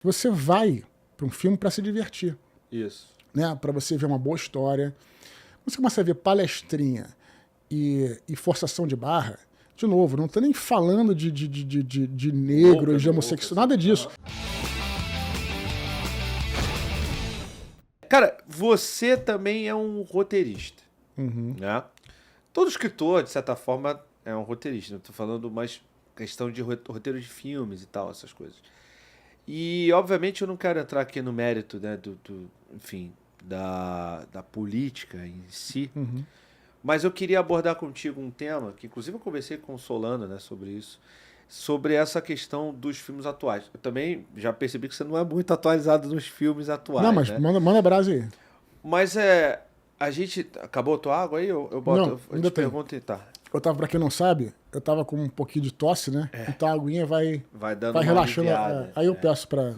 Você vai para um filme para se divertir, Isso. né? Para você ver uma boa história. Você começa a ver palestrinha e forçação de barra, de novo, não tô nem falando de negro, de homossexual, nada disso. Cara, você também é um roteirista, né? Todo escritor, de certa forma, é um roteirista. Eu tô falando mais questão de roteiro de filmes e tal, essas coisas. E, obviamente, eu não quero entrar aqui no mérito, né, enfim, da política em si, mas eu queria abordar contigo um tema, que inclusive eu conversei com o Solano, né, sobre isso, sobre essa questão dos filmes atuais. Eu também já percebi que você não é muito atualizado nos filmes atuais, Não, mas né? manda brasa aí. Mas a gente... Acabou a tua água aí? Eu boto, Não, eu ainda te tem. pergunto e tá. Eu tava, pra quem não sabe, eu tava com um pouquinho de tosse, né? Então a aguinha vai Vai dando uma relaxando. aliviada. Aí eu peço pra...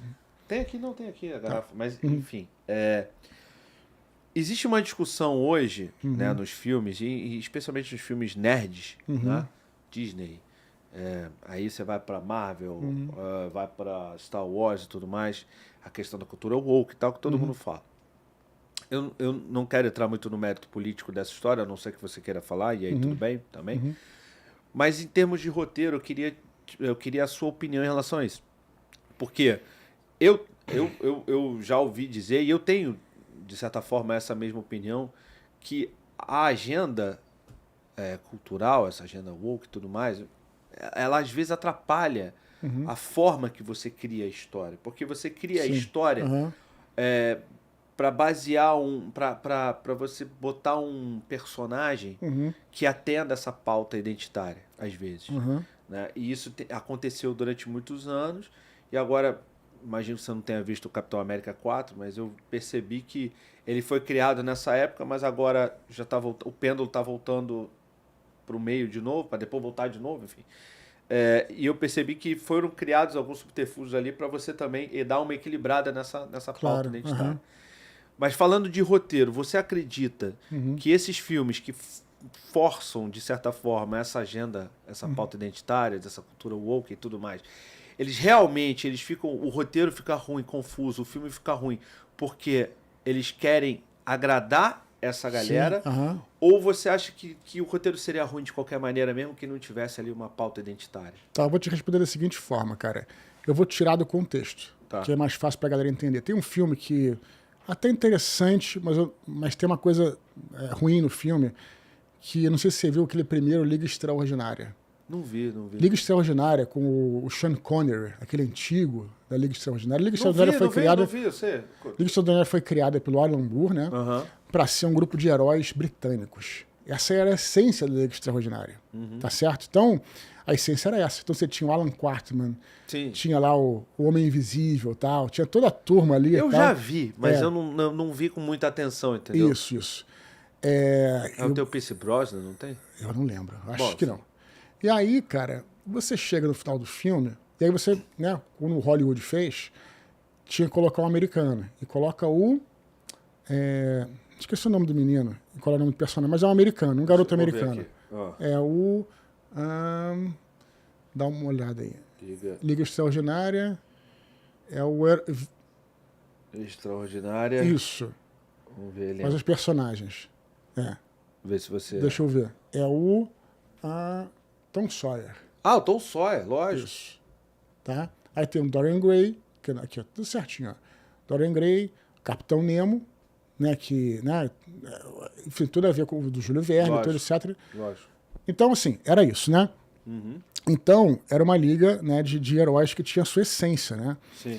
Tem aqui, não tem aqui a garrafa, mas enfim. Existe uma discussão hoje, né, nos filmes, e especialmente nos filmes nerds, né? Disney. Aí você vai pra Marvel, vai pra Star Wars e tudo mais, a questão da cultura woke e tal, que todo mundo fala. Eu não quero entrar muito no mérito político dessa história, a não ser que você queira falar, e aí tudo bem também. Mas em termos de roteiro, eu queria a sua opinião em relação a isso. Porque eu já ouvi dizer, e eu tenho, de certa forma, essa mesma opinião, que a agenda cultural, essa agenda woke e tudo mais, ela às vezes atrapalha a forma que você cria a história. Porque você cria a história para basear para você botar um personagem que atenda essa pauta identitária, às vezes. Né? E isso aconteceu durante muitos anos, e agora, imagino que você não tenha visto o Capitão América 4, mas eu percebi que ele foi criado nessa época, mas agora já tá o pêndulo está voltando para o meio de novo, para depois voltar de novo, enfim. E eu percebi que foram criados alguns subterfúgios ali para você também dar uma equilibrada nessa pauta identitária. Mas falando de roteiro, você acredita que esses filmes que forçam, de certa forma, essa agenda, essa pauta identitária, dessa cultura woke e tudo mais, eles realmente, o roteiro fica ruim, confuso, o filme fica ruim, porque eles querem agradar essa galera? Ou você acha que o roteiro seria ruim de qualquer maneira, mesmo que não tivesse ali uma pauta identitária? Tá, eu vou te responder da seguinte forma, cara. Eu vou tirar do contexto, que é mais fácil pra galera entender. Tem um filme que até interessante, mas tem uma coisa ruim no filme, que eu não sei se você viu aquele primeiro Liga Extraordinária. Não vi. Liga Extraordinária com o Sean Connery, aquele antigo da Liga Extraordinária. Liga Extraordinária Liga Extraordinária foi criada pelo Alan Moore, né? Para ser um grupo de heróis britânicos. Essa era a essência da Liga Extraordinária, tá certo? Então, a essência era essa. Então você tinha o Alan Quarterman, tinha lá o Homem Invisível, tal, tinha toda a turma ali. Eu já vi, mas eu não vi com muita atenção, entendeu? Isso. O teu Pierce Brosnan, não tem? Eu não lembro, acho que não. E aí, cara, você chega no final do filme, e aí você, né, como o Hollywood fez, tinha que colocar um americano. E coloca esqueci o nome do menino, qual é o nome do personagem, mas é um americano, um garoto americano. É o... dá uma olhada aí. Liga Extraordinária. É o... Extraordinária. Isso. Vamos ver ele. Mas os personagens. Ver se você... Deixa eu ver. É o... Tom Sawyer. O Tom Sawyer, lógico. Isso. Tá? Aí tem o Dorian Gray, que aqui, ó, tudo certinho, ó. Dorian Gray, Capitão Nemo, né, enfim, tudo a ver com o do Júlio Verne, tudo, etc. Lógico. Então, assim, era isso, né? Então, era uma liga, né, de heróis que tinha a sua essência, né? Sim.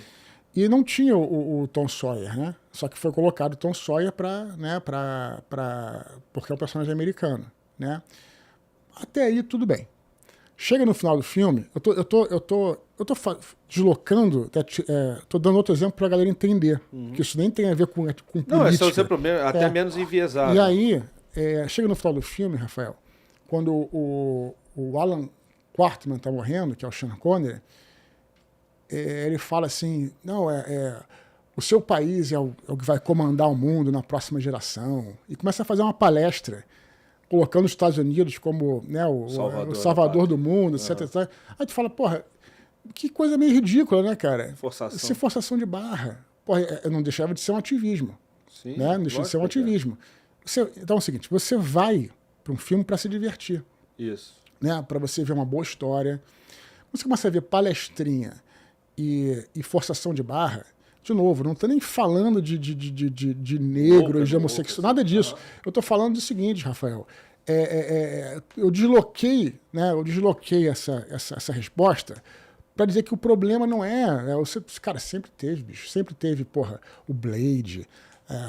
E não tinha o Tom Sawyer, né? Só que foi colocado o Tom Sawyer porque é um personagem americano, né? Até aí, tudo bem. Chega no final do filme, eu tô deslocando, tô dando outro exemplo pra galera entender, que isso nem tem a ver com política. Não, esse é o exemplo até menos enviesado. E aí, chega no final do filme, Rafael, quando o Alan Quarterman tá morrendo, que é o Sean Connery, ele fala assim, não, o seu país é o que vai comandar o mundo na próxima geração, e começa a fazer uma palestra, colocando os Estados Unidos como, né, o Salvador do mundo, etc. Aí tu fala, porra, Que coisa meio ridícula, né, cara? Forçação. Isso é forçação de barra. Porra, não deixava de ser um ativismo. Sim, né? Não deixa de ser um ativismo. Então é o seguinte, você vai para um filme para se divertir. Isso. Né? Para você ver uma boa história. Você começa a ver palestrinha e forçação de barra. De novo, não estou nem falando de negros, de homossexuais, nada disso. Eu estou falando do seguinte, Rafael. Eu desloquei, né? Eu desloquei essa resposta para dizer que o problema não cara, sempre teve, bicho. Sempre teve, porra, o Blade.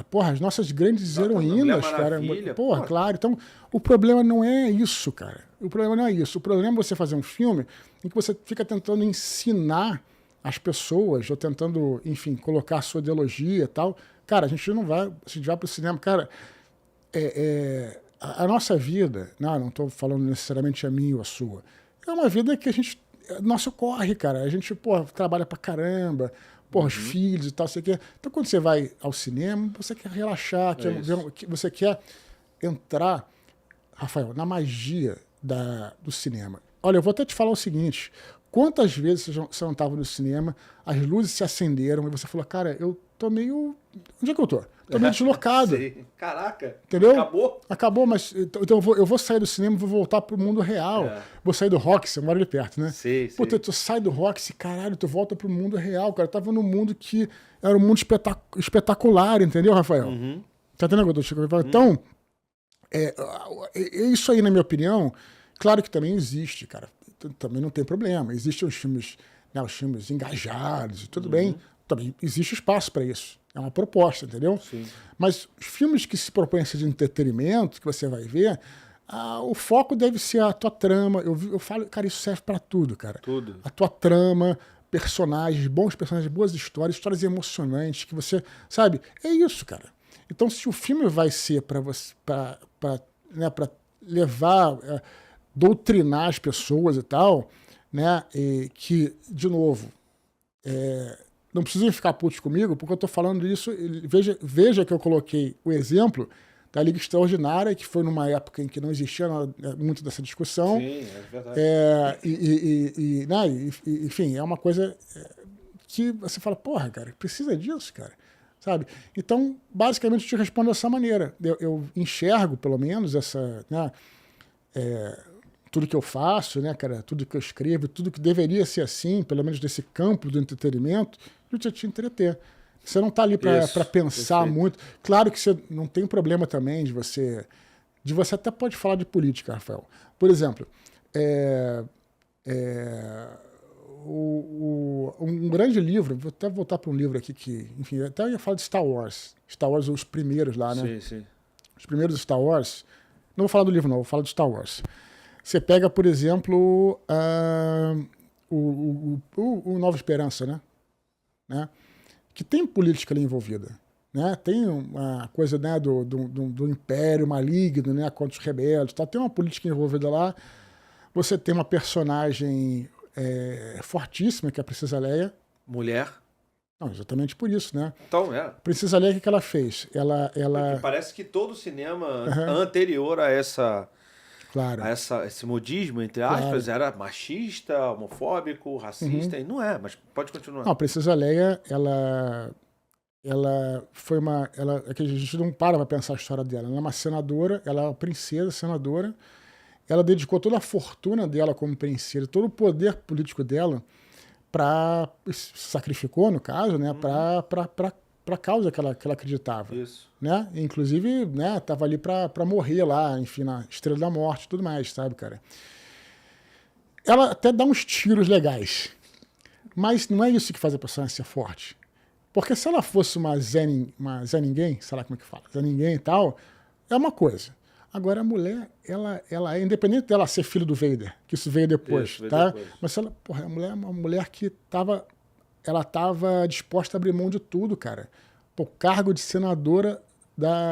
Porra, as nossas grandes heroínas, cara. Porra, claro. Então, o problema não é isso, cara. O problema não é isso. O problema é você fazer um filme em que você fica tentando ensinar as pessoas, ou tentando, enfim, colocar a sua ideologia e tal. Cara, a gente vai pro cinema. Cara, a nossa vida, não estou falando necessariamente a minha ou a sua, é uma vida que a gente, nosso corre, cara. A gente, porra, trabalha pra caramba, porra, os filhos e tal, sei o quê. Então, quando você vai ao cinema, você quer relaxar, você quer entrar, Rafael, na magia do cinema. Olha, eu vou até te falar o seguinte, quantas vezes você não estava no cinema, as luzes se acenderam e você falou, cara, eu tô meio... Onde é que eu tô? Tô meio deslocado. Caraca, entendeu? Acabou, mas então eu vou sair do cinema e vou voltar pro mundo real. Vou sair do Roxy, eu moro ali perto, né? Pô, tu sai do Roxy, caralho, tu volta pro mundo real, cara. Eu tava num mundo que era um mundo espetacular, entendeu, Rafael? Tá entendendo o que eu tô chegando? Então, isso aí, na minha opinião, claro que também existe, cara. Também não tem problema. Existem os filmes, né, os filmes engajados e tudo bem. Também existe espaço para isso. É uma proposta, entendeu? Sim. Mas os filmes que se propõem a ser de entretenimento, que você vai ver, o foco deve ser a tua trama. Eu falo, cara, isso serve para tudo, cara. Tudo. A tua trama, bons personagens, boas histórias emocionantes, que você... Sabe? É isso, cara. Então, se o filme vai ser para você... né, para levar... doutrinar as pessoas e tal, né? E que, de novo... não precisem ficar putos comigo, porque eu estou falando isso. Veja que eu coloquei o exemplo da Liga Extraordinária, que foi numa época em que não existia muito dessa discussão. Sim, é verdade. Né, enfim, é uma coisa que você fala, porra, cara, precisa disso, cara. Sabe? Então, basicamente, eu te respondo dessa maneira. Eu enxergo, pelo menos, essa... Né, tudo que eu faço, né, cara, tudo que eu escrevo, tudo que deveria ser assim, pelo menos nesse campo do entretenimento, eu te entreter. Você não está ali para pensar perfeito. Muito. Claro que você não tem problema também de você até pode falar de política, Rafael. Por exemplo, um grande livro, vou até voltar para um livro aqui que, enfim, até eu ia falar de Star Wars, os primeiros lá, né? Sim. Os primeiros Star Wars. Não vou falar do livro, não, vou falar de Star Wars. Você pega, por exemplo, o Nova Esperança, né? Que tem política ali envolvida. Né? Tem uma coisa, né, do Império Maligno, né, contra os rebeldes. Tá? Tem uma política envolvida lá. Você tem uma personagem fortíssima, que é a Princesa Leia. Mulher. Não, exatamente por isso, né? Então, Princesa Leia, o que ela fez? Porque parece que todo o cinema anterior a essa... Claro. Esse modismo, entre aspas, era machista, homofóbico, racista, e não é, mas pode continuar. Não, a Princesa Leia, ela foi é que a gente não para pensar a história dela. Ela é uma senadora, ela é uma princesa, senadora. Ela dedicou toda a fortuna dela como princesa, todo o poder político dela se sacrificou, no caso, né, para a causa que ela acreditava. Isso. Né? Inclusive, né, tava ali para morrer lá, enfim, na Estrela da Morte e tudo mais, sabe, cara? Ela até dá uns tiros legais, mas não é isso que faz a personagem ser forte. Porque se ela fosse uma Zé Ninguém, sei lá como é que fala, Zé Ninguém e tal, é uma coisa. Agora, a mulher, ela é independente dela ser filho do Vader, que isso veio depois, isso, tá? Depois. Mas a mulher é uma mulher que estava disposta a abrir mão de tudo, cara. O cargo de senadora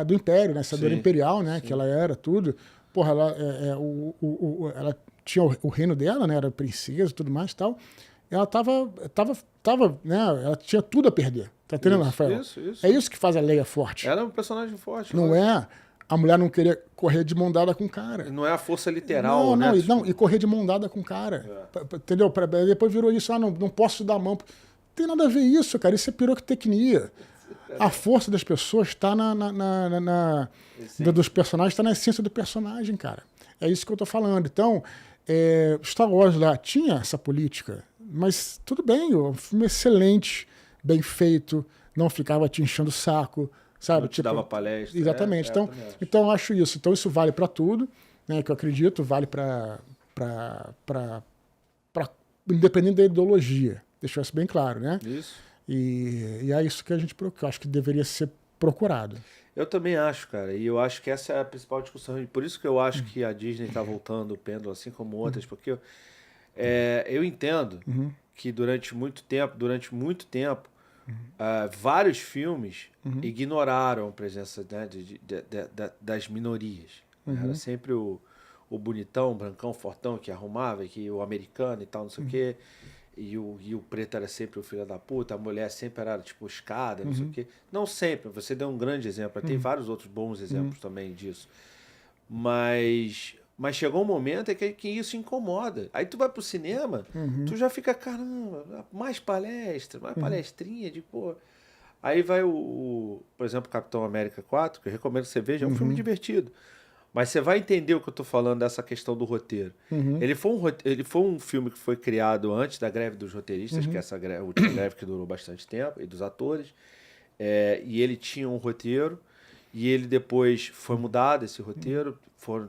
do Império, né? Senadora imperial, né? Sim. Que ela era tudo. Porra, ela tinha o reino dela, né? Era princesa e tudo mais e tal. Ela tava, né? Ela tinha tudo a perder. Tá entendendo, Rafael? Isso. É isso que faz a Leia forte. Ela é um personagem forte. Não é a mulher não querer correr de mão dada com o cara. Não é a força literal, né? E correr de mão dada com o cara. Entendeu? Depois virou isso, não posso te dar a mão. Não tem nada a ver isso, cara. Isso é pirotecnia. A força das pessoas está dos personagens, está na essência do personagem, cara. É isso que eu tô falando. Então, Star Wars lá tinha essa política, mas tudo bem, o filme é excelente, bem feito, não ficava te enchendo o saco, sabe? Não te dava palestra. Exatamente. Então, eu acho isso. Então, isso vale para tudo, né? Que eu acredito, vale para independente da ideologia. Deixar isso bem claro, né? Isso. E é isso que eu acho que deveria ser procurado. Eu também acho, cara, e eu acho que essa é a principal discussão, e por isso que eu acho que a Disney está voltando o pêndulo, assim como outras, porque eu entendo que durante muito tempo, vários filmes ignoraram a presença, né, das minorias. Era sempre o bonitão, o brancão, fortão que arrumava, que o americano e tal, não sei o quê. E o preto era sempre o filho da puta, a mulher sempre era tipo escada, não sei o quê. Não sempre, você deu um grande exemplo, tem vários outros bons exemplos também disso. Mas chegou um momento em que isso incomoda. Aí tu vai pro cinema, tu já fica, caramba, mais palestra, mais palestrinha de pô. Aí vai por exemplo, Capitão América 4, que eu recomendo que você veja, é um filme divertido. Mas você vai entender o que eu estou falando dessa questão do roteiro. Ele foi um filme que foi criado antes da greve dos roteiristas, que é essa última greve que durou bastante tempo, e dos atores. E ele tinha um roteiro, e ele depois foi mudado, esse roteiro.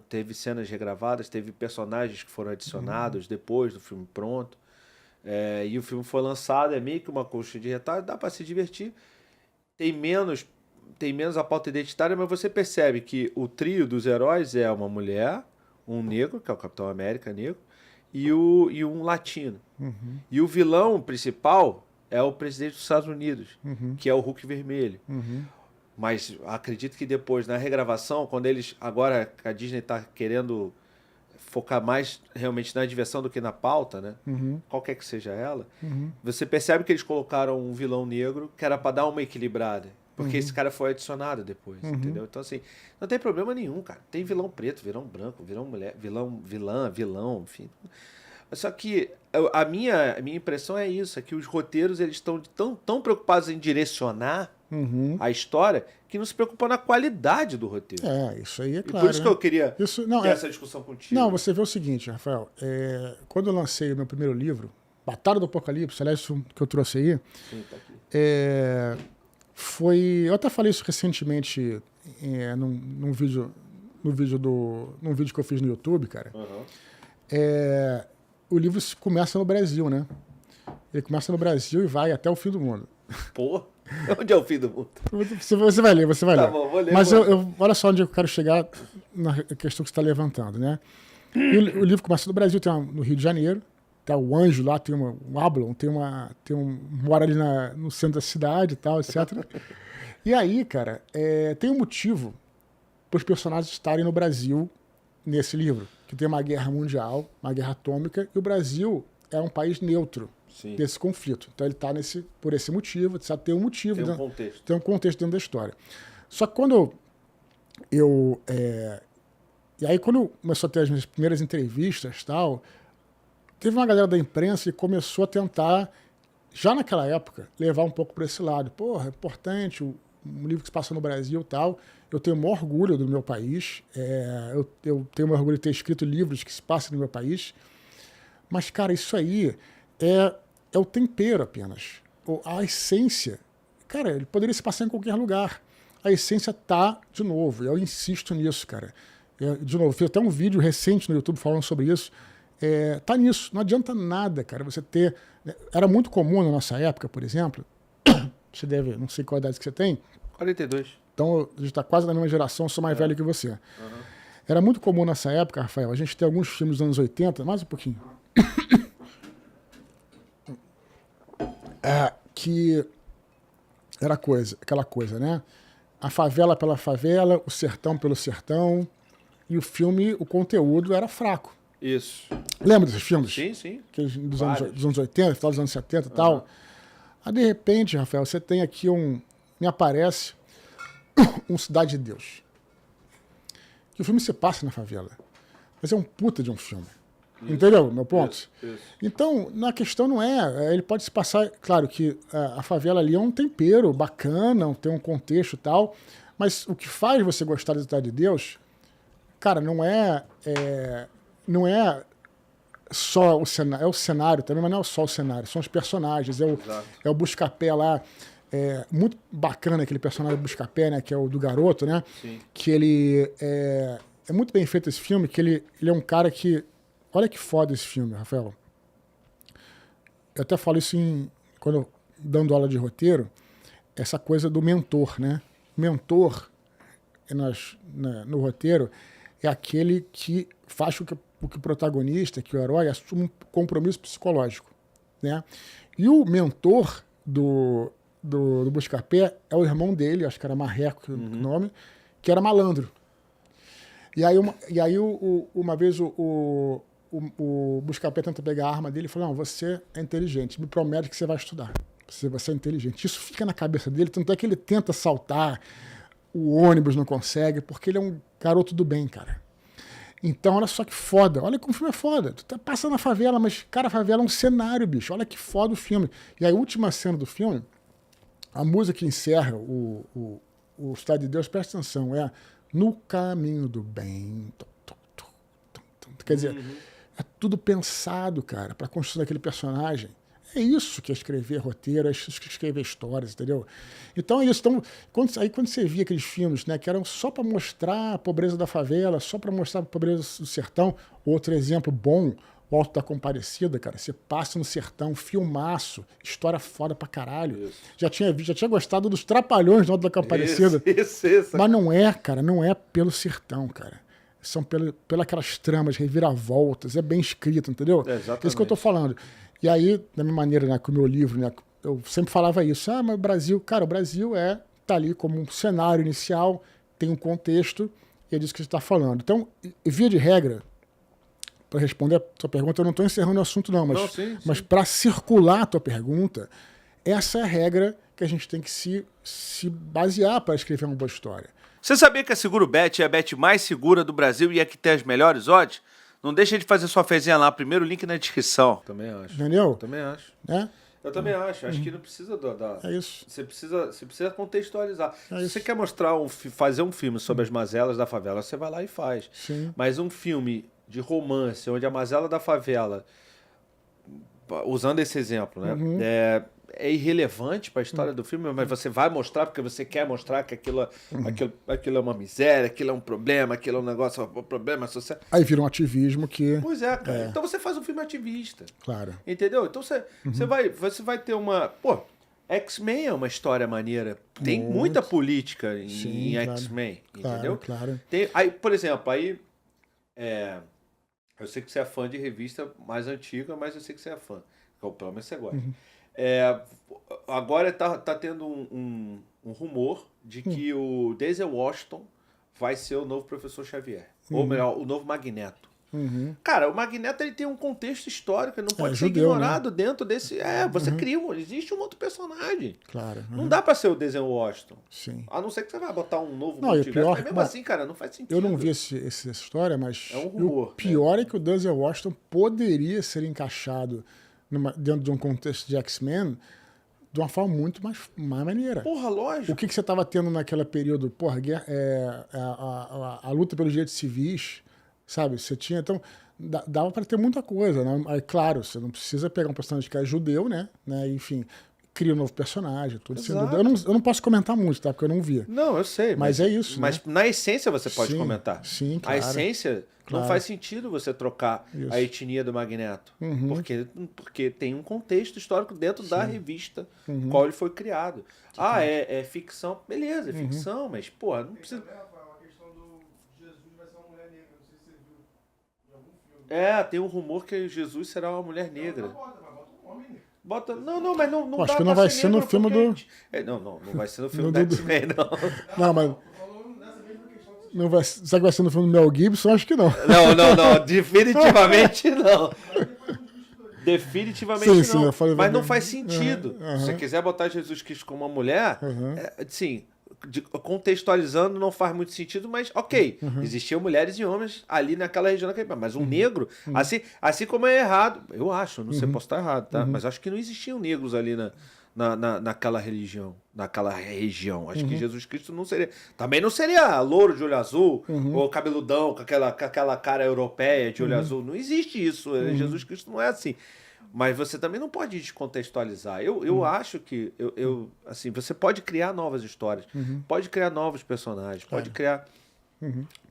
Teve cenas regravadas, teve personagens que foram adicionados depois do filme pronto. E o filme foi lançado, é meio que uma coxa de retalho, dá para se divertir. Tem menos a pauta identitária, mas você percebe que o trio dos heróis é uma mulher, um negro, que é o Capitão América negro, e um latino. E o vilão principal é o presidente dos Estados Unidos, que é o Hulk vermelho. Mas acredito que depois, na regravação, quando agora a Disney está querendo focar mais realmente na diversão do que na pauta, né? Qualquer que seja ela, você percebe que eles colocaram um vilão negro que era para dar uma equilibrada. Porque esse cara foi adicionado depois, entendeu? Então, assim, não tem problema nenhum, cara. Tem vilão preto, vilão branco, vilão mulher, vilão, enfim. Só que a minha impressão é isso, é que os roteiros eles estão tão preocupados em direcionar a história que não se preocupam na qualidade do roteiro. Isso aí é claro. E por isso que eu queria ter essa discussão contigo. Não, você vê o seguinte, Rafael, quando eu lancei o meu primeiro livro, Batalha do Apocalipse, aliás, isso que eu trouxe aí, sim, tá aqui. Eu até falei isso recentemente num vídeo que eu fiz no YouTube, cara. O livro começa no Brasil, né? Ele começa no Brasil e vai até o fim do mundo. Pô, onde é o fim do mundo? Você vai ler, Tá bom, vou ler. Mas olha só onde eu quero chegar na questão que você está levantando, né? O livro começa no Brasil, no Rio de Janeiro. Tá o Anjo lá, tem um Ablon, mora ali no centro da cidade e tal, etc. E aí, cara, tem um motivo para os personagens estarem no Brasil nesse livro, que tem uma guerra mundial, uma guerra atômica, e o Brasil é um país neutro desse conflito. Então ele está por esse motivo, tem um motivo. Tem um contexto. Tem um contexto dentro da história. Só que quando e aí quando começou a ter as minhas primeiras entrevistas e tal, teve uma galera da imprensa que começou a tentar, já naquela época, levar um pouco para esse lado. Porra, é importante, um livro que se passa no Brasil e tal. Eu tenho o maior orgulho do meu país. Eu tenho o maior orgulho de ter escrito livros que se passam no meu país. Mas, cara, isso aí é o tempero apenas. A essência, cara, ele poderia se passar em qualquer lugar. A essência tá, de novo, eu insisto nisso, cara. De novo, fiz até um vídeo recente no YouTube falando sobre isso. Tá nisso, não adianta nada, cara, você ter... Era muito comum na nossa época, por exemplo, você deve, não sei qual idade que você tem. 42. Então, a gente está quase na mesma geração, eu sou mais velho que você. Era muito comum nessa época, Rafael, a gente ter alguns filmes dos anos 80, mais um pouquinho, que era aquela coisa, né? A favela pela favela, o sertão pelo sertão, e o filme, o conteúdo era fraco. Isso. Lembra desses filmes? Sim, sim. Dos anos 80, final dos anos 70 e tal. Aí, de repente, Rafael, você tem aqui me aparece um Cidade de Deus. que o filme se passa na favela. Mas é um puta de um filme. Isso. Entendeu meu ponto? Isso. Então, na questão não ele pode se passar, claro que a favela ali é um tempero bacana, tem um contexto e tal, mas o que faz você gostar da Cidade de Deus, cara, não é só o cenário, é o cenário também, mas não é só o cenário, são os personagens, é o Buscapé lá, muito bacana aquele personagem do Buscapé, né, que é o do garoto, né, Sim. que ele é muito bem feito esse filme, que ele é um cara que, olha que foda esse filme, Rafael, eu até falo isso quando dando aula de roteiro, essa coisa do mentor, né, mentor no roteiro é aquele que faz com que o protagonista, que o herói, assuma um compromisso psicológico, né? E o mentor do Buscapé é o irmão dele, acho que era Marreco o nome, que era malandro. E aí uma vez o Buscapé tenta pegar a arma dele e fala, não, você é inteligente, me promete que você vai estudar. Você é inteligente. Isso fica na cabeça dele, tanto é que ele tenta saltar o ônibus, não consegue, porque ele é um garoto do bem, cara. Então, olha só que foda. Olha como o filme é foda. Tu tá passando na favela, mas, cara, a favela é um cenário, bicho. Olha que foda o filme. E a última cena do filme, a música que encerra o Cidade de Deus, presta atenção, é No Caminho do Bem. Quer dizer, é tudo pensado, cara, pra construir aquele personagem. É isso que é escrever roteiro, é isso que é escrever histórias, entendeu? Então é isso. Então, quando você via aqueles filmes, né, que eram só para mostrar a pobreza da favela, só para mostrar a pobreza do sertão, outro exemplo bom, o Alto da Compadecida, cara, você passa no sertão, filmaço, história foda pra caralho. Isso. Já tinha gostado dos Trapalhões do Alto da Compadecida. Isso. Mas não é, cara, não é pelo sertão, cara. São pelas tramas, reviravoltas, é bem escrito, entendeu? Exatamente. É isso que eu tô falando. E aí, da minha maneira, né, com o meu livro, né, eu sempre falava isso. Mas o Brasil, cara, o Brasil tá ali como um cenário inicial, tem um contexto, e é disso que você está falando. Então, via de regra, para responder a tua pergunta, eu não estou encerrando o assunto não, mas para circular a tua pergunta, essa é a regra que a gente tem que se basear para escrever uma boa história. Você sabia que a SeguroBet é a bet mais segura do Brasil e é que tem as melhores odds? Não deixa de fazer sua fezinha lá, primeiro link na descrição. Também acho. Entendeu? Também acho. É? Eu também acho. Acho que não precisa É isso. Você precisa contextualizar. Se isso. você quer fazer um filme sobre as mazelas da favela, você vai lá e faz. Sim. Mas um filme de romance, onde a mazela da favela, usando esse exemplo, né? É irrelevante para a história do filme, mas você vai mostrar porque você quer mostrar que aquilo é uma miséria, aquilo é um problema, aquilo é um negócio, um problema social. Aí vira um ativismo que... Pois é, cara. Então você faz um filme ativista. Claro. Entendeu? Então você vai ter uma... Pô, X-Men é uma história maneira. Tem muita política em X-Men, entendeu? Claro. Aí, por exemplo, eu sei que você é fã de revista mais antiga, mas eu sei que você é fã. Pelo menos você gosta. Agora tá tendo um rumor de que o Denzel Washington vai ser o novo Professor Xavier. Ou melhor, o novo Magneto. Cara, o Magneto ele tem um contexto histórico, ele não pode ser judeu, ignorado, né? Dentro desse... você cria existe um outro personagem. Claro. Não dá pra ser o Denzel Washington. Sim. A não ser que você vai botar um novo multiverso. Mas mesmo assim, cara, não faz sentido. Eu não vi essa história, mas é um rumor, o pior é que o Denzel Washington poderia ser encaixado dentro de um contexto de X-Men de uma forma muito mais maneira. Porra, lógico. O que você estava tendo naquele período? Porra, a luta pelos direitos civis, sabe? Você tinha... Então, dava para ter muita coisa, né? Aí, claro, você não precisa pegar um personagem que é judeu, né? Enfim, cria um novo personagem, tudo sendo... Eu não posso comentar muito, tá? Porque eu não vi. Não, eu sei. Mas é isso, Mas né? na essência você pode comentar. Sim, claro. A essência... Não faz sentido você trocar a etnia do Magneto. Porque tem um contexto histórico dentro da revista qual ele foi criado. É ficção. Beleza, é ficção, mas, pô, não precisa... A questão do Jesus vai ser uma mulher negra. Não sei se você viu em algum filme. Tem um rumor que Jesus será uma mulher negra. Mas bota um homem negro. Mas não Acho dá que não vai ser no filme do... Não vai ser no filme do X-Men, não. Não, mas... Não vai, será que vai ser no filme do Mel Gibson? Acho que não. Não. Definitivamente não. Definitivamente sim, não. Eu falei, mas não faz sentido. Se você quiser botar Jesus Cristo como uma mulher, sim, contextualizando não faz muito sentido, mas ok, existiam mulheres e homens ali naquela região daquele país, mas um negro, assim como é errado, eu acho, não sei, posso estar errado, tá? Mas acho que não existiam negros ali naquela religião, naquela região. Acho que Jesus Cristo não seria, também não seria louro de olho azul, ou cabeludão, com aquela cara europeia de olho azul, não existe isso, Jesus Cristo não é assim. Mas você também não pode descontextualizar. Eu acho que assim, você pode criar novas histórias, pode criar novos personagens, pode criar...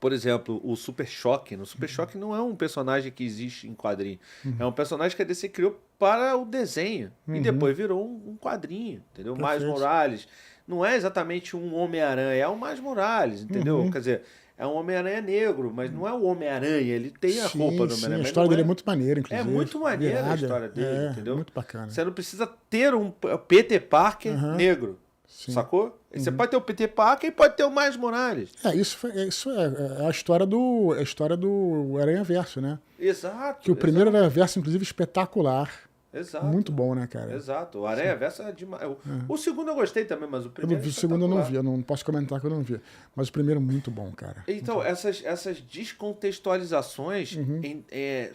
Por exemplo, o Super Choque. No Super Choque não é um personagem que existe em quadrinho. É um personagem que a DC criou para o desenho. E depois virou um quadrinho, entendeu? Miles Morales. Não é exatamente um Homem-Aranha, é o Miles Morales, entendeu? Quer dizer... É um Homem-Aranha negro, mas não é o Homem-Aranha. Ele tem a roupa do Homem-Aranha. A história dele é muito maneira, inclusive. É muito maneira a história dele, entendeu? Muito bacana. Você não precisa ter um Peter Parker negro, sacou? Você pode ter o Peter Parker e pode ter o Miles Morales. Isso é a história do Aranha-Verso, né? Exato. Que o primeiro Aranha-Verso, inclusive, espetacular. Exato. Muito bom, né, cara? Exato. O Aranha-Verso é demais. O segundo eu gostei também, mas o primeiro. O segundo eu não vi, eu não posso comentar que eu não vi. Mas o primeiro é muito bom, cara. Então, essas descontextualizações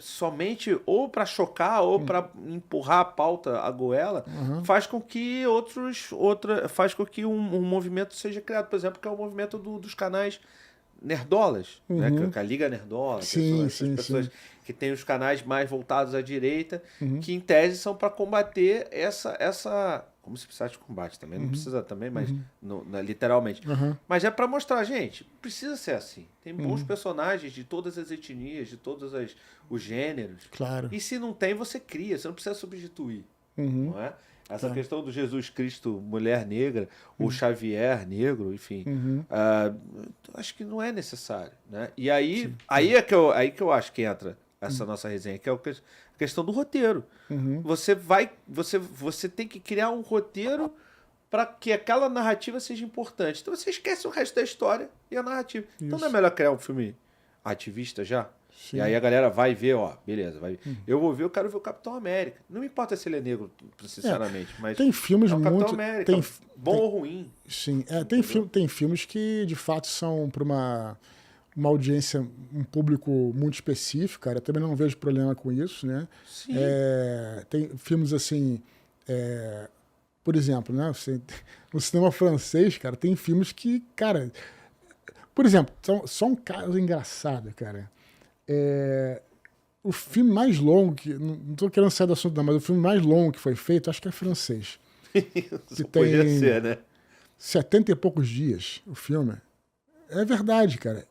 somente ou para chocar ou para empurrar a pauta, a goela, faz com que faz com que um movimento seja criado. Por exemplo, que é o movimento dos canais nerdolas, né? Que a Liga Nerdola, essas pessoas que tem os canais mais voltados à direita, que em tese são para combater essa como se precisasse de combate também, não precisa também, mas literalmente. Mas é para mostrar, gente, precisa ser assim. Tem bons personagens de todas as etnias, de todos os gêneros. Claro. E se não tem, você cria, você não precisa substituir, não é? Essa questão do Jesus Cristo, mulher negra, ou Xavier negro, enfim, acho que não é necessário, né? E aí que eu acho que entra essa nossa resenha, que é a questão do roteiro. Você tem que criar um roteiro para que aquela narrativa seja importante. Então você esquece o resto da história e a narrativa. Então não é melhor criar um filme ativista já? Sim. E aí a galera vai ver, beleza, vai. Eu vou ver, eu quero ver o Capitão América. Não me importa se ele é negro, sinceramente, mas tem filmes o Capitão muito América, bom ou ruim. Sim, tem filmes que de fato são para uma audiência, um público muito específico, cara. Eu também não vejo problema com isso, né? Sim. Tem filmes assim, por exemplo, né? No cinema francês, cara, tem filmes que, cara, por exemplo, só um caso engraçado, cara. O filme mais longo, não estou querendo sair do assunto não, mas o filme mais longo que foi feito, acho que é francês. Isso podia ser, né? 70 e poucos dias, o filme. É verdade, cara.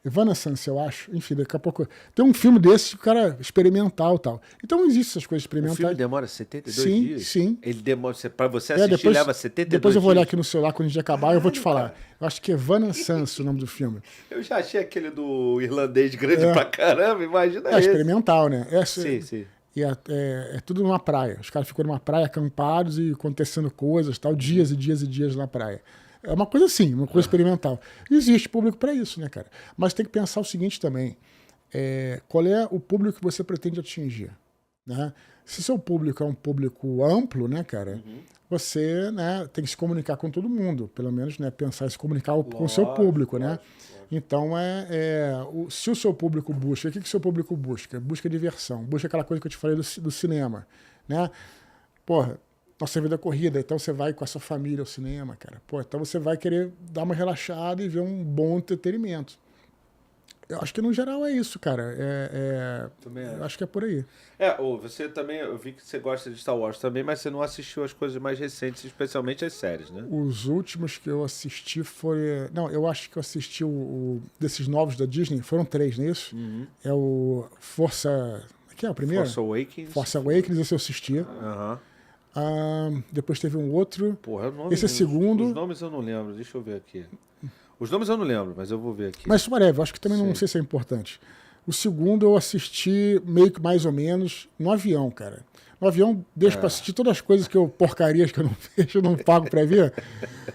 Evanescence, eu acho. Enfim, daqui a pouco... Tem um filme desse, o cara experimental e tal. Então não existe essas coisas experimentais. O filme demora 72 dias? Sim. Ele demora... Pra você assistir, leva 72 dias? Depois eu vou olhar aqui no celular, quando a gente acabar, eu vou te falar. Cara. Eu acho que é Evanescence o nome do filme. Eu já achei aquele do irlandês grande pra caramba, imagina esse. Experimental, né? Sim. E é tudo numa praia. Os caras ficam numa praia acampados e acontecendo coisas, tal, dias e dias e dias na praia. É uma coisa assim, uma coisa experimental. Existe público para isso, né, cara? Mas tem que pensar o seguinte também. Qual é o público que você pretende atingir? Né? Se seu público é um público amplo, né, cara, você, né, tem que se comunicar com todo mundo. Pelo menos, né, pensar em se comunicar com o seu público, né? Então, se o seu público busca, o que o seu público busca? Busca diversão, busca aquela coisa que eu te falei do cinema, né? Porra, nossa vida é corrida, então você vai com a sua família ao cinema, cara. Então você vai querer dar uma relaxada e ver um bom entretenimento. Eu acho que no geral é isso, cara. Eu acho que é por aí. Você também, eu vi que você gosta de Star Wars também, mas você não assistiu as coisas mais recentes, especialmente as séries, né? Os últimos que eu assisti foi... Não, eu acho que eu assisti desses novos da Disney, foram 3, não é isso? É o Força... Que é o primeiro? Force Awakens, esse eu assisti. Depois teve um outro. Porra, esse é o segundo. Os nomes eu não lembro, deixa eu ver aqui. Os nomes eu não lembro, mas eu vou ver aqui. Mas whatever, acho que também não sei se é importante. O segundo eu assisti meio que mais ou menos no avião, cara. No avião, deixo pra assistir todas as coisas porcarias que eu não vejo, eu não pago pra ver.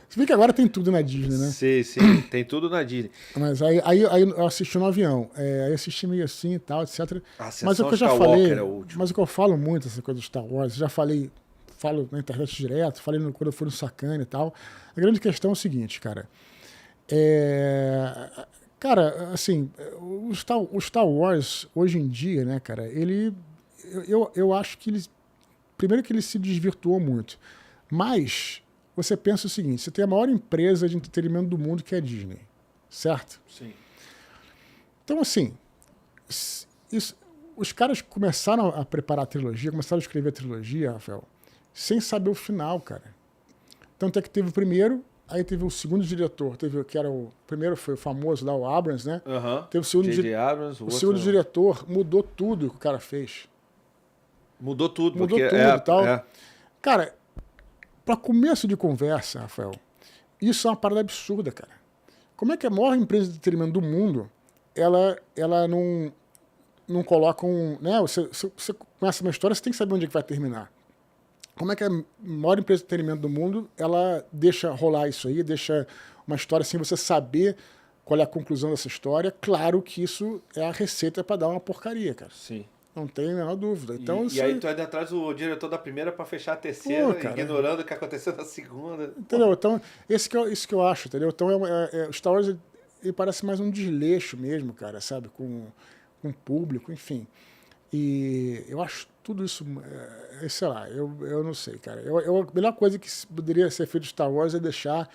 Se bem que agora tem tudo na Disney, né? Sim, tem tudo na Disney. Mas aí eu assisti no avião. Aí assisti meio assim e tal, etc. Mas o que eu já falei. Mas o que eu falo muito, essa coisa do Star Wars, já falei falo na internet direto, falei quando eu fui no Sacane e tal. A grande questão é o seguinte, cara. Cara, assim, o Star Wars, hoje em dia, né, cara, eu acho que ele... Primeiro que ele se desvirtuou muito. Mas você pensa o seguinte, você tem a maior empresa de entretenimento do mundo, que é a Disney. Certo? Sim. Então, assim, os caras começaram a preparar a trilogia, começaram a escrever a trilogia, Rafael, sem saber o final, cara. Tanto é que teve o primeiro, aí teve o segundo diretor, o primeiro foi o famoso lá, o Abrams, né? Teve o segundo Abrams, o segundo diretor mudou tudo que o cara fez. Mudou tudo e tal. Cara, para começo de conversa, Rafael, isso é uma parada absurda, cara. Como é que a maior empresa de entretenimento do mundo, ela não coloca né? Você começa uma história, você tem que saber onde é que vai terminar. Como é que a maior empresa de entretenimento do mundo, ela deixa rolar isso aí, deixa uma história sem você saber qual é a conclusão dessa história? Claro que isso é a receita para dar uma porcaria, cara. Sim. Não tem a menor dúvida. Então, e aí tu ainda traz o diretor da primeira para fechar a terceira, ignorando o que aconteceu na segunda. Entendeu? Então, isso que eu acho, entendeu? Então, o Star Wars ele parece mais um desleixo mesmo, cara, sabe? Com o público, enfim. E eu acho tudo isso, sei lá, eu não sei, cara. A melhor coisa que poderia ser feito de Star Wars é deixar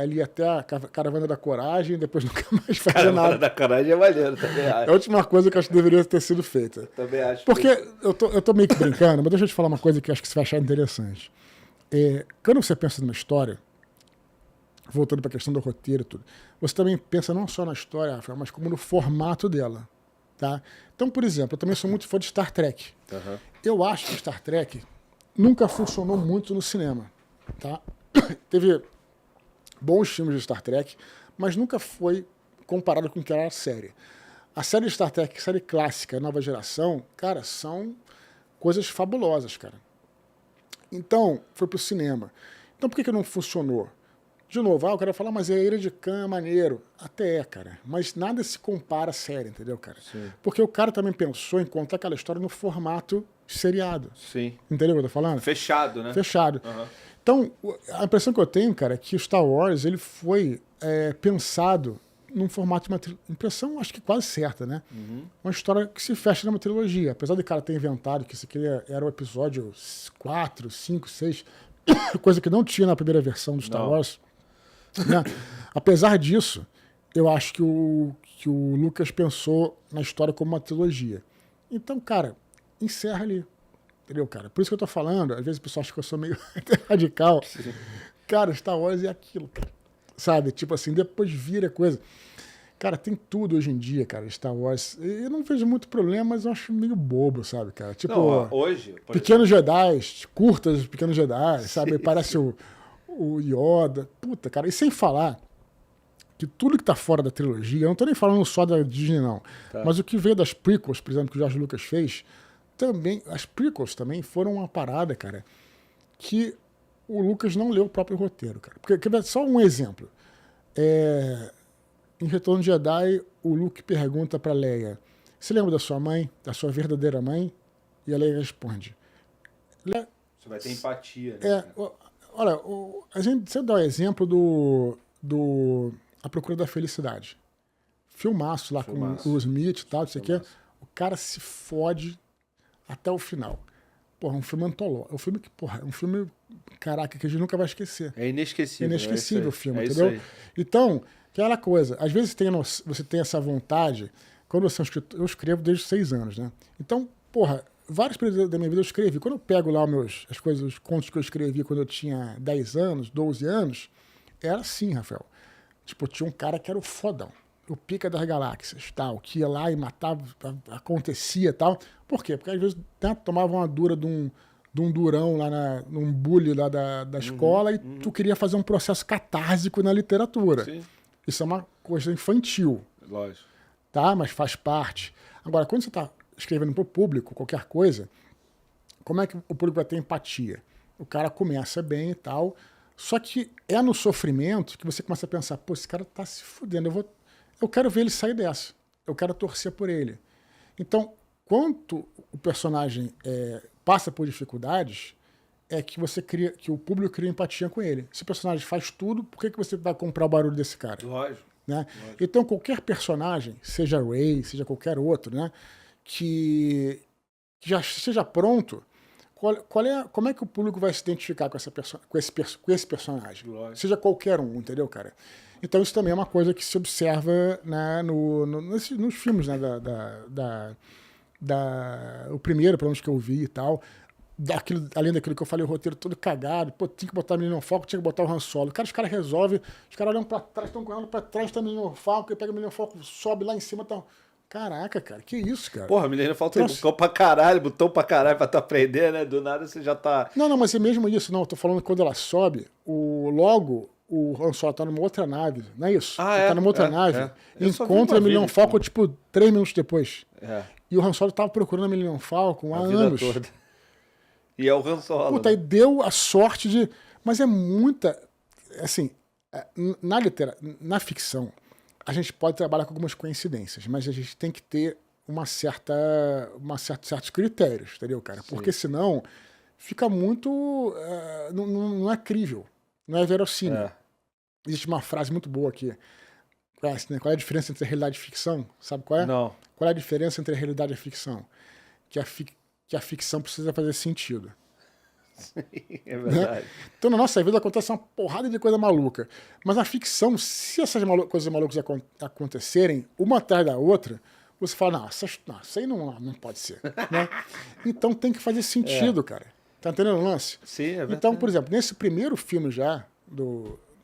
ali até a Caravana da Coragem e depois nunca mais fazer nada. Caravana da Coragem é maneiro, também acho. É a última coisa que eu acho que deveria ter sido feita. Também acho. Porque eu tô meio que brincando, mas deixa eu te falar uma coisa que eu acho que você vai achar interessante. Quando você pensa numa história, voltando para a questão do roteiro e tudo, você também pensa não só na história, Rafael, mas como no formato dela. Tá? Então, por exemplo, eu também sou muito fã de Star Trek. Uhum. Eu acho que Star Trek nunca funcionou muito no cinema. Tá? Teve bons filmes de Star Trek, mas nunca foi comparado com o que era a série. A série de Star Trek, a série clássica, nova geração, cara, são coisas fabulosas, cara. Então, foi pro cinema. Então, por que não funcionou? De novo, o cara fala, mas a Ilha de Khan é maneiro. Até cara. Mas nada se compara à série, entendeu, cara? Sim. Porque o cara também pensou em contar aquela história no formato seriado. Sim. Entendeu o que eu tô falando? Fechado, né? Fechado. Uhum. Então, a impressão que eu tenho, cara, é que o Star Wars ele foi pensado num formato de uma impressão, acho que quase certa, né? Uhum. Uma história que se fecha numa trilogia. Apesar do cara ter inventado que isso aqui era o episódio 4, 5, 6, coisa que não tinha na primeira versão do Star Wars. Né? Apesar disso, eu acho que o Lucas pensou na história como uma trilogia. Então, cara, encerra ali. Entendeu, cara? Por isso que eu tô falando, às vezes o pessoal acha que eu sou meio radical. Sim. Cara, Star Wars é aquilo, cara. Sabe? Tipo assim, depois vira coisa. Cara, tem tudo hoje em dia, cara, Star Wars. Eu não vejo muito problema, mas eu acho meio bobo, sabe, cara? Tipo, não, hoje, Pequenos Jedi, curtas Pequenos Jedi, sabe? Parece o Yoda. Puta, cara, e sem falar que tudo que tá fora da trilogia, eu não tô nem falando só da Disney, não. Tá. Mas o que veio das prequels, por exemplo, que o George Lucas fez, também, as prequels também foram uma parada, cara, que o Lucas não leu o próprio roteiro, cara. Porque, só um exemplo. Em Retorno de Jedi, o Luke pergunta pra Leia, você lembra da sua mãe, da sua verdadeira mãe? E a Leia responde. Você vai ter empatia, né? Olha, a gente sempre dá o exemplo do A Procura da Felicidade. Filmaço lá com o Smith e tal, não sei o quê. O cara se fode até o final. Porra, um filme antológico. Um filme, caraca, que a gente nunca vai esquecer. É inesquecível. É inesquecível o filme, entendeu? Então, aquela coisa, às vezes você tem essa vontade, quando você é um escritor, eu escrevo desde 6 anos, né? Então, porra, vários períodos da minha vida eu escrevi. Quando eu pego lá os contos que eu escrevi quando eu tinha 10 anos, 12 anos, era assim, Rafael. Tipo, tinha um cara que era o fodão, o pica das galáxias, tal, que ia lá e matava, acontecia tal. Por quê? Porque às vezes tomava uma dura de um durão lá num bully lá da escola e tu queria fazer um processo catársico na literatura. Sim. Isso é uma coisa infantil. Lógico. Tá? Mas faz parte. Agora, quando você está escrevendo para o público, qualquer coisa, como é que o público vai ter empatia? O cara começa bem e tal, só que é no sofrimento que você começa a pensar, pô, esse cara tá se fudendo, eu quero ver ele sair dessa, eu quero torcer por ele. Então, quanto o personagem passa por dificuldades, é que que o público cria empatia com ele. Se o personagem faz tudo, por que você vai comprar o barulho desse cara? Lógico. Né? Então, qualquer personagem, seja Rey, seja qualquer outro, né, que já esteja pronto, como é que o público vai se identificar com esse personagem? Lógico. Seja qualquer um, entendeu, cara? Então, isso também é uma coisa que se observa, né, nos filmes, né, o primeiro, pelo menos que eu vi e tal, além daquilo que eu falei, o roteiro todo cagado, pô, tinha que botar o Millennium Falcon, tinha que botar o Han Solo. Cara, os caras resolvem, os caras olham pra trás, estão correndo pra trás, tá o Millennium Falcon, pega o Millennium Falcon, sobe lá em cima, tá... Caraca, cara, que isso, cara? Porra, Millennium Falcon tem botão pra caralho pra tu aprender, né? Do nada você já tá... Não, mas é mesmo isso, não, eu tô falando que quando ela sobe, logo o Han Solo tá numa outra nave, não é isso? Ele tá numa outra nave, encontra o Millennium Falcon, tipo, 3 minutos depois. E o Han Solo tava procurando a Millennium Falcon há anos. Toda. E é o Han Solo. Puta, aí deu a sorte de... Mas é muita... Assim, na ficção, a gente pode trabalhar com algumas coincidências, mas a gente tem que ter certos critérios, entendeu, cara? Sim. Porque senão fica muito... não é crível, não é verossímil. Existe uma frase muito boa aqui. Conhece, né? Qual é a diferença entre a realidade e a ficção? Sabe qual é? Não. Qual é a diferença entre a realidade e a ficção? Que a ficção precisa fazer sentido. Sim, é verdade. Né? Então, na nossa vida acontece uma porrada de coisa maluca. Mas na ficção, se essas coisas malucas acontecerem, uma atrás da outra, você fala, não, isso aí não pode ser. Né? Então tem que fazer sentido, cara. Tá entendendo o lance? Sim, é verdade. Então, por exemplo, nesse primeiro filme já,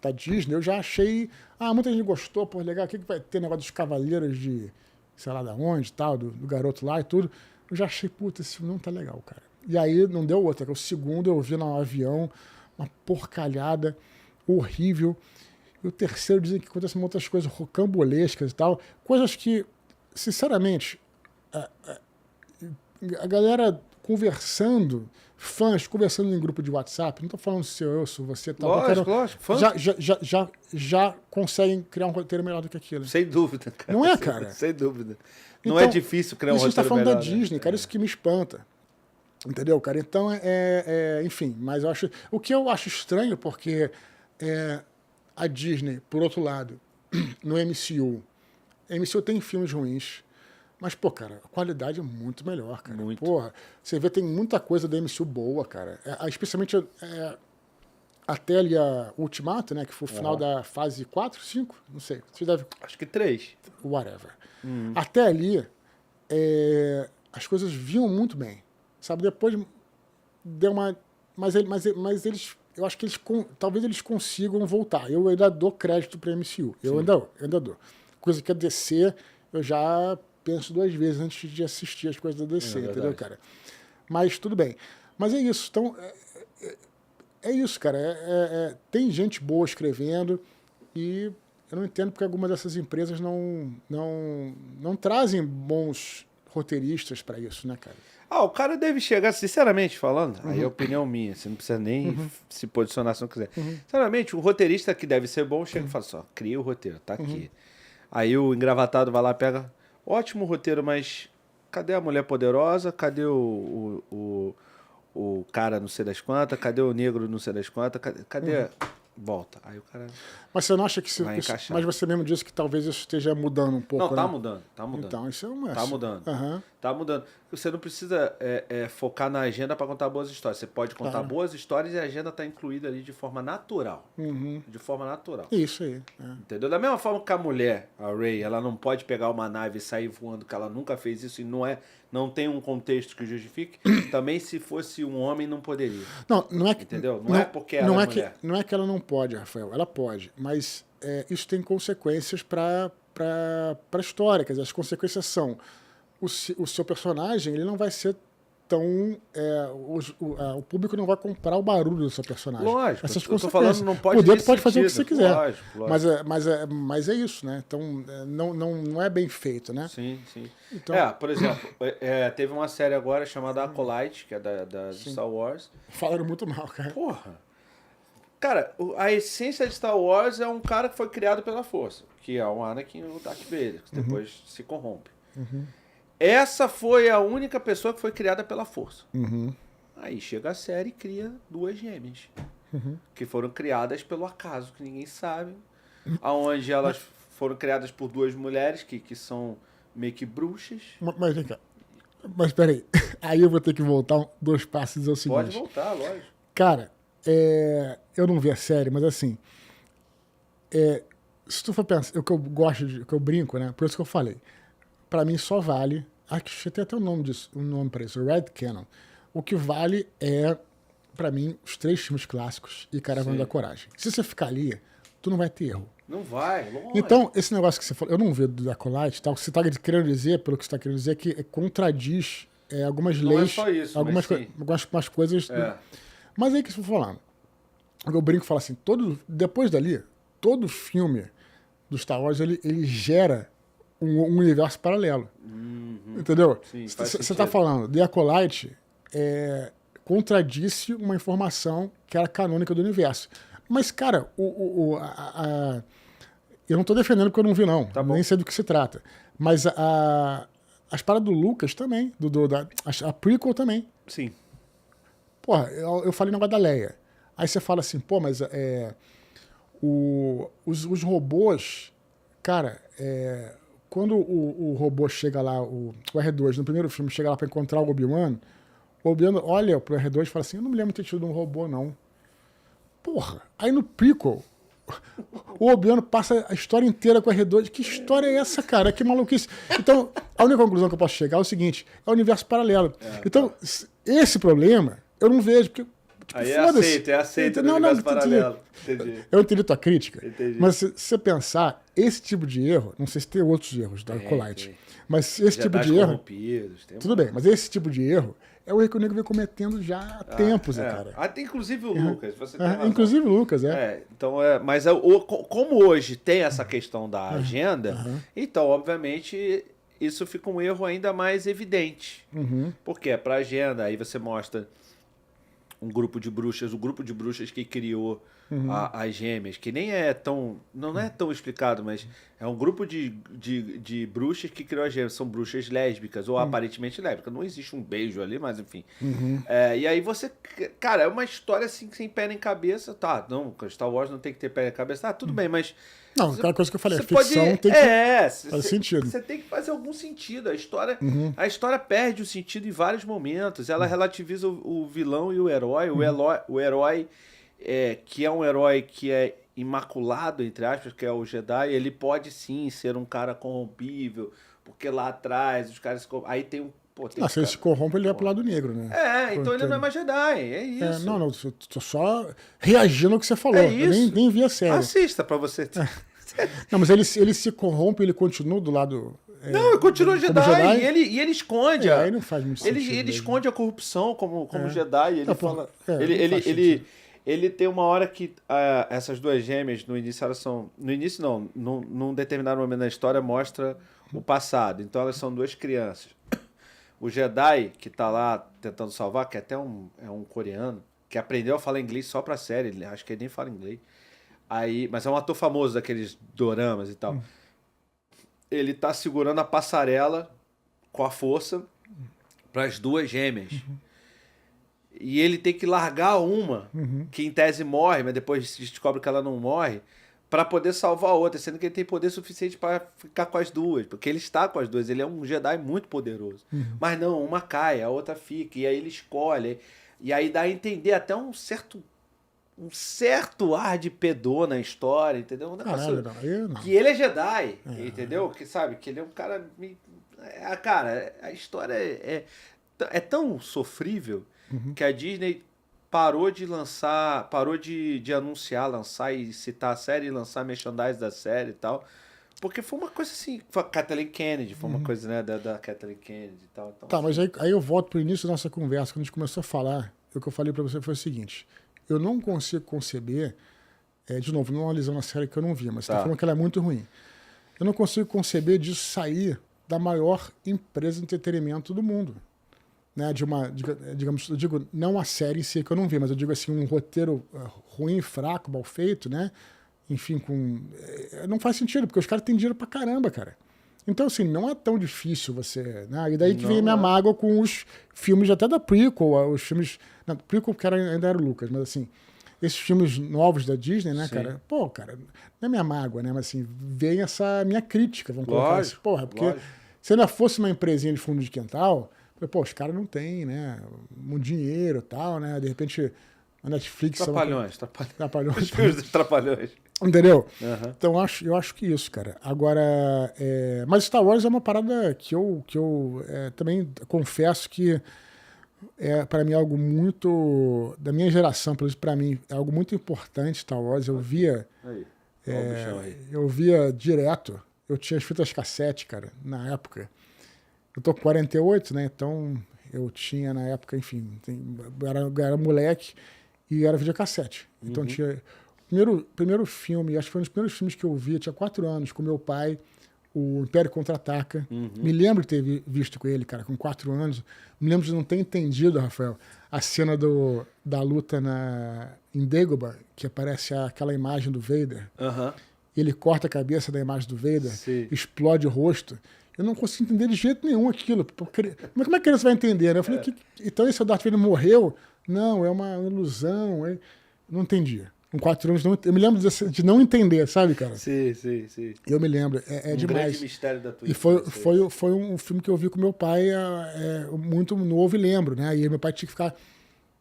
da Disney, eu já achei... muita gente gostou, pô, legal, o que vai ter negócio dos cavaleiros de... sei lá da onde, tal, do garoto lá e tudo. Eu já achei, puta, esse filme não tá legal, cara. E aí não deu outra. O segundo eu vi no avião, uma porcalhada horrível. E o terceiro dizem que acontecem outras coisas rocambolescas e tal. Coisas que, sinceramente, a galera conversando, fãs conversando em grupo de WhatsApp, não tô falando se eu sou você, tal. Lógico, fãs. Já conseguem criar um roteiro melhor do que aquilo. Sem dúvida, cara. Não é, cara? Sem dúvida. Não é difícil criar um roteiro melhor. A gente tá falando melhor, da Disney, cara, isso que me espanta. Entendeu, cara? Então, enfim, mas o que eu acho estranho, porque a Disney, por outro lado, no MCU, a MCU tem filmes ruins, mas, pô, cara, a qualidade é muito melhor, cara. Muito. Porra, você vê, tem muita coisa da MCU boa, cara. Especialmente até ali a Ultimato, né, que foi o final da fase 4, 5, não sei. Você deve... Acho que 3. Whatever. Até ali, as coisas vinham muito bem. Sabe, depois deu uma... Mas eles... Eu acho que talvez eles consigam voltar. Eu ainda dou crédito para a MCU. Eu ainda dou. Coisa que a DC, eu já penso 2 vezes antes de assistir as coisas da DC, entendeu, cara? Mas tudo bem. Mas é isso. Então, é isso, cara. Tem gente boa escrevendo e eu não entendo porque algumas dessas empresas não trazem bons roteiristas para isso, né, cara? O cara deve chegar, sinceramente falando, aí é opinião minha, você não precisa nem se posicionar se não quiser. Sinceramente, o roteirista que deve ser bom chega e fala só, cria o roteiro, tá aqui. Aí o engravatado vai lá, pega, ótimo roteiro, mas cadê a mulher poderosa? Cadê o cara não sei das quantas? Cadê o negro não sei das quantas? Cadê... Volta. Aí o cara... Mas você não acha que mas você mesmo disse que talvez isso esteja mudando um pouco, Não, tá né? mudando. Então, isso é uma... Tá mudando. Tá mudando. Você não precisa focar na agenda para contar boas histórias. Você pode contar boas histórias e a agenda tá incluída ali de forma natural. De forma natural. Isso aí. Entendeu? Da mesma forma que a mulher, a Rey, ela não pode pegar uma nave e sair voando, que ela nunca fez isso e não tem um contexto que justifique, também se fosse um homem não poderia. Não é que... Entendeu? Não é porque ela é mulher. Não é que ela não pode, Rafael. Ela pode, mas isso tem consequências para a história. Quer dizer, as consequências são o seu personagem, ele não vai ser tão... o público não vai comprar o barulho do seu personagem. Lógico. Essas eu tô falando, não pode poder pode fazer o que você quiser. Lógico. Mas é isso, né? Então, não é bem feito, né? Sim, sim. Então, por exemplo, teve uma série agora chamada Acolyte, que é da Star Wars. Falaram muito mal, cara. Porra. Cara, a essência de Star Wars é um cara que foi criado pela Força, que é o Anakin e o Darth Vader, que depois se corrompe. Essa foi a única pessoa que foi criada pela Força. Aí chega a série e cria duas gêmeas. Que foram criadas pelo acaso, que ninguém sabe. Aonde elas foram criadas por duas mulheres que são meio que bruxas. Mas vem cá. Mas peraí. Aí eu vou ter que voltar 2 passos e dizer o seguinte. Pode voltar, lógico. Cara, eu não vi a série, mas assim... se tu for pensar... O que eu gosto, o que eu brinco, né? Por isso que eu falei. Pra mim só vale... Acho que tem até um nome pra isso. Red Canon. O que vale é, pra mim, os 3 filmes clássicos e Caravana da Coragem. Se você ficar ali, tu não vai ter erro. Não vai, lógico. Então, esse negócio que você falou, eu não vi do Acolyte, tá? O que você está querendo dizer, pelo que você está querendo dizer, é que contradiz algumas Não leis, é só isso, algumas coisas. Mas aí que você for falando. Eu brinco e falo assim, depois dali, todo filme do Star Wars, ele gera um universo paralelo. Entendeu? Você está falando, The Acolyte contradisse uma informação que era canônica do universo. Mas, cara, eu não estou defendendo porque eu não vi, não. Tá bom. Nem sei do que se trata. Mas as paradas do Lucas também, a prequel também. Sim. Porra, eu falei no negócio da Leia. Aí você fala assim, pô, mas os robôs, cara, quando o robô chega lá, o R2, no primeiro filme, chega lá para encontrar o Obi-Wan olha pro R2 e fala assim, eu não me lembro de ter tido um robô, não. Porra, aí no prequel, o Obi-Wan passa a história inteira com o R2. Que história é essa, cara? Que maluquice. Então, a única conclusão que eu posso chegar é o seguinte, é o universo paralelo. Então, esse problema, eu não vejo, porque tipo, aí é aceito no universo paralelo. Entendi. Eu entendi tua crítica, Entendi. mas se você pensar, esse tipo de erro, não sei se tem outros erros da Acolyte, mas esse tipo de erro... Tudo bem, mas esse tipo de erro é o erro que o nego vem cometendo já há tempos, cara. Tem inclusive o Lucas, você tem razão. Inclusive o Lucas, então, mas como hoje tem essa questão da agenda, então, obviamente, isso fica um erro ainda mais evidente. Porque é pra agenda, aí você mostra um grupo de bruxas, o grupo de bruxas que criou as gêmeas, que nem é tão... Não é tão explicado, mas é um grupo de bruxas que criou as gêmeas. São bruxas lésbicas, ou aparentemente lésbicas. Não existe um beijo ali, mas enfim. E aí você... Cara, é uma história assim, sem pé nem cabeça. Tá, não, Star Wars não tem que ter pé nem cabeça. Tá, tudo bem, mas... Não, aquela coisa que eu falei, a ficção tem que fazer sentido. Você tem que fazer algum sentido. A história perde o sentido em vários momentos. Ela relativiza o vilão e o herói. O herói, que é um herói que é imaculado, entre aspas, que é o Jedi, ele pode sim ser um cara corrompível, porque lá atrás os caras... Aí tem um... se ele se corrompe, ele vai pro lado negro, né? Então ele não é mais Jedi, é isso. Não, tô só reagindo ao que você falou. Eu nem vi a série. Assista pra você... Não, mas ele se corrompe, ele continua do lado... não, ele continua Jedi. E ele esconde. Aí não faz muito sentido. Ele esconde a corrupção como Jedi. Ele fala... Ele tem uma hora que essas duas gêmeas, no início elas são... No início não, num determinado momento da história mostra o passado. Então elas são duas crianças. O Jedi, que tá lá tentando salvar, que até é um coreano, que aprendeu a falar inglês só pra série, acho que ele nem fala inglês. Mas é um ator famoso daqueles doramas e tal. Ele tá segurando a passarela com a força para as duas gêmeas. E ele tem que largar uma, que em tese morre, mas depois se descobre que ela não morre, para poder salvar a outra, sendo que ele tem poder suficiente para ficar com as duas, porque ele está com as duas, ele é um Jedi muito poderoso. Mas não, uma cai, a outra fica, e aí ele escolhe, e aí dá a entender até um certo ar de pedô na história, entendeu? Que ele é Jedi, entendeu? Que sabe, que ele é um cara... Cara, a história é tão sofrível que a Disney parou de lançar, parou de anunciar, lançar e citar a série, e lançar merchandise da série e tal, porque foi uma coisa assim, foi a Kathleen Kennedy, foi uma coisa, né, da Kathleen Kennedy e tal. Então, tá, mas aí eu volto pro início da nossa conversa, quando a gente começou a falar, o que eu falei pra você foi o seguinte, eu não consigo conceber, de novo, não analisando a série que eu não vi, mas você tá falando que ela é muito ruim, eu não consigo conceber disso sair da maior empresa de entretenimento do mundo. Né, digamos, eu digo, não a série em si que eu não vi, mas eu digo assim, um roteiro ruim, fraco, mal feito, né? Enfim, não faz sentido, porque os caras têm dinheiro pra caramba, cara. Então, assim, não é tão difícil você... Né? E daí que vem a minha mágoa com os filmes até da prequel, os filmes... Não, prequel porque ainda era o Lucas, mas assim, esses filmes novos da Disney, né, cara? Pô, cara, não é minha mágoa, né? Mas assim, vem essa minha crítica, vamos colocar assim. Porra, porque se ainda fosse uma empresinha de fundo de quintal, pô, os caras não têm, né? Um dinheiro e tal, né? De repente, a Netflix... Trapalhões. Os filmes dos Trapalhões. Entendeu? Então eu acho que isso, cara. Agora, mas Star Wars é uma parada que eu também confesso que para mim algo muito da minha geração, pelo menos para mim, é algo muito importante. Star Wars, eu via eu via direto. Eu tinha as fitas cassete, cara, na época. Eu tô com 48, né? Então eu tinha na época, enfim, eu era moleque e era videocassete. Então tinha primeiro filme, acho que foi um dos primeiros filmes que eu vi, eu tinha 4 anos, com meu pai, o Império Contra-Ataca. Me lembro de ter visto com ele, cara, com 4 anos. Me lembro de não ter entendido, Rafael, a cena da luta em Dagobah, que aparece aquela imagem do Vader. Ele corta a cabeça da imagem do Vader, explode o rosto. Eu não consigo entender de jeito nenhum aquilo. Como é que a criança vai entender, né? Eu falei, então esse Darth Vader morreu? Não, é uma ilusão. Não entendia. Com 4 anos, eu me lembro de não entender, sabe, cara? Sim. Eu me lembro, um demais. Grande mistério da tua E foi um filme que eu vi com meu pai muito novo e lembro, né? E meu pai tinha que ficar...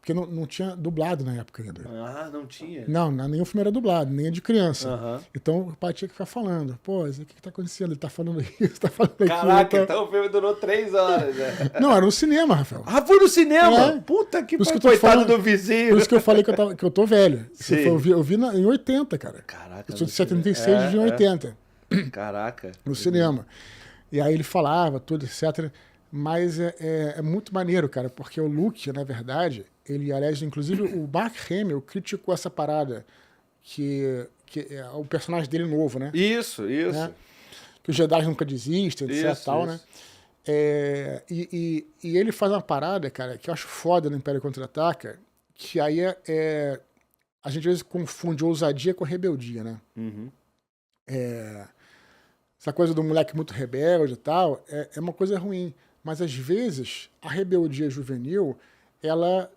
Porque não tinha dublado na época ainda. Não tinha? Não, nenhum filme era dublado, nem de criança. Então o pai tinha que ficar falando, pô, isso aqui que tá acontecendo? Ele tá falando isso, tá falando aquilo. Caraca, então o filme durou 3 horas, né? Não, era no cinema, Rafael. Foi no cinema? Puta que pariu, coitado do vizinho. Por isso que eu falei que eu tô velho. Eu vi em 80, cara. Caraca. Eu sou de 76 e vi em 80. Caraca. No cinema. E aí ele falava, tudo, etc. Mas é muito maneiro, cara, porque o Luke, na verdade, aliás, inclusive o Mark Hamill criticou essa parada, que é o personagem dele novo, né? Isso. Né? Que os Jedi nunca desistem, etc. Tal, né? E ele faz uma parada, cara, que eu acho foda no Império Contra-Ataca, que aí a gente às vezes confunde ousadia com rebeldia, né? Essa coisa do moleque muito rebelde e tal, é uma coisa ruim. Mas, às vezes, a rebeldia juvenil, ela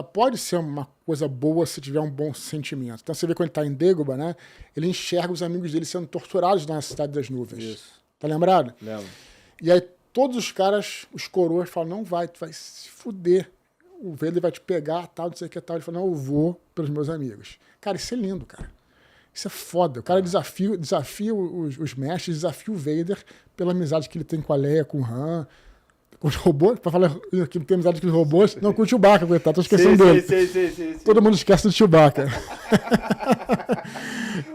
pode ser uma coisa boa se tiver um bom sentimento. Então, você vê quando ele está em Dagobah, né? Ele enxerga os amigos dele sendo torturados na Cidade das Nuvens. Isso. Tá lembrado? Lembro. E aí, todos os caras, os coroas, falam, não vai, tu vai se fuder. O Vader vai te pegar, tal, não sei o que tal. Ele fala, não, eu vou pelos meus amigos. Cara, isso é lindo, cara. Isso é foda. O cara desafia os mestres, desafia o Vader pela amizade que ele tem com a Leia, com o Han, com os robôs. Pra falar que não tem amizade com os robôs. Não, com o Chewbacca, coitado. Tô esquecendo dele. Sim. Todo mundo esquece do Chewbacca.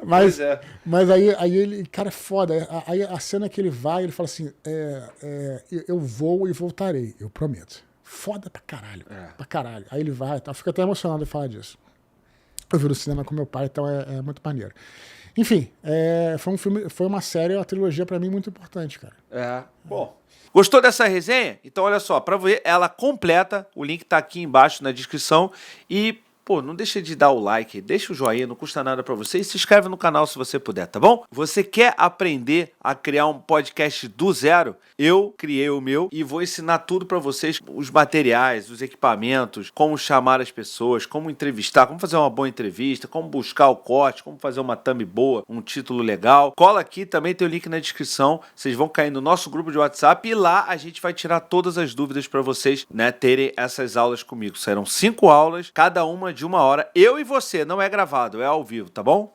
Mas aí ele... Cara, é foda. Aí a cena que ele vai, ele fala assim, eu vou e voltarei. Eu prometo. Foda pra caralho. Pra caralho. Aí ele vai, tá? Fico até emocionado de falar disso. Eu vi no cinema com meu pai, então é muito maneiro. Enfim, foi um filme, foi uma série, uma trilogia pra mim muito importante, cara. Bom. Gostou dessa resenha? Então olha só, pra ver ela completa, o link tá aqui embaixo na descrição e, não deixa de dar o like, deixa o joinha, não custa nada pra você e se inscreve no canal se você puder, tá bom? Você quer aprender a criar um podcast do zero? Eu criei o meu e vou ensinar tudo pra vocês, os materiais, os equipamentos, como chamar as pessoas, como entrevistar, como fazer uma boa entrevista, como buscar o corte, como fazer uma thumb boa, um título legal. Cola aqui, também tem o link na descrição, vocês vão cair no nosso grupo de WhatsApp e lá a gente vai tirar todas as dúvidas pra vocês, né, terem essas aulas comigo. Serão 5 aulas, cada uma de 1 hora, eu e você, não é gravado, é ao vivo, tá bom?